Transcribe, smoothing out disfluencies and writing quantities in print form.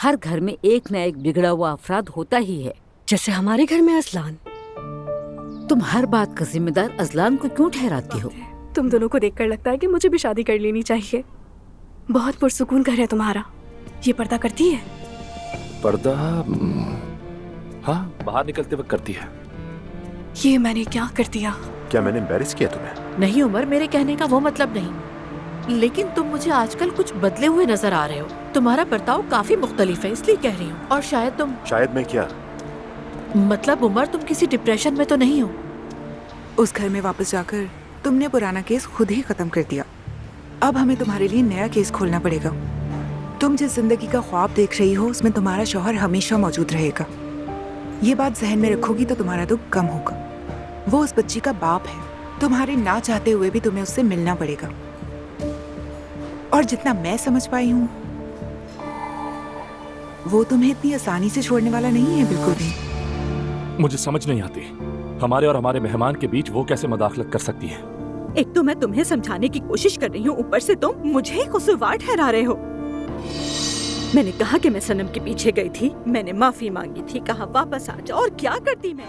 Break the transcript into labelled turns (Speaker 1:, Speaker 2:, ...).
Speaker 1: हर घर में एक न एक बिगड़ा हुआ अफराद होता ही है।
Speaker 2: जैसे हमारे घर में अजलान।
Speaker 1: तुम हर बात का जिम्मेदार अजलान को क्यों ठहराती हो?
Speaker 3: तुम दोनों को देखकर लगता है कि मुझे भी शादी कर लेनी चाहिए। बहुत पुरसुकून घर है तुम्हारा। ये पर्दा करती है?
Speaker 4: पर्दा हाँ, बाहर निकलते वक्त करती है।
Speaker 3: ये मैंने क्या कर दिया?
Speaker 5: क्या मैंने एम्बैरेस किया तुम्हें?
Speaker 6: नहीं उमर, मेरे कहने का वो मतलब नहीं, लेकिन तुम मुझे आजकल कुछ बदले हुए नजर आ रहे हो। तुम्हारा बर्ताव काफी मुख्तलिफ है, इसलिए कह रही हूँ। और शायद
Speaker 5: मैं क्या?
Speaker 6: मतलब उमर, तुम किसी डिप्रेशन में तो नहीं हो?
Speaker 7: उस घर में वापस जाकर तुमने पुराना केस खुद ही खत्म कर दिया। अब हमें तुम्हारे लिए नया केस खोलना पड़ेगा। तुम जिस जिंदगी का ख्वाब देख रही हो उसमें तुम्हारा शौहर हमेशा मौजूद रहेगा। ये बात जहन में रखोगी तो तुम्हारा दुख कम होगा। वो उस बच्ची का बाप है, तुम्हारे ना चाहते हुए भी तुम्हें उससे मिलना पड़ेगा। और जितना मैं समझ पाई हूँ वो तुम्हें इतनी आसानी से छोड़ने वाला नहीं है, बिल्कुल भी।
Speaker 4: मुझे समझ नहीं आती, हमारे और हमारे मेहमान के बीच वो कैसे मदाखलत कर सकती है।
Speaker 2: एक तो मैं तुम्हें समझाने की कोशिश कर रही हूँ, ऊपर से तुम मुझे ही कसूरवार ठहरा रहे हो। मैंने कहा कि मैं सनम के पीछे गई थी, मैंने माफी मांगी थी, कहा वापस आ जाओ, और क्या करती मैं?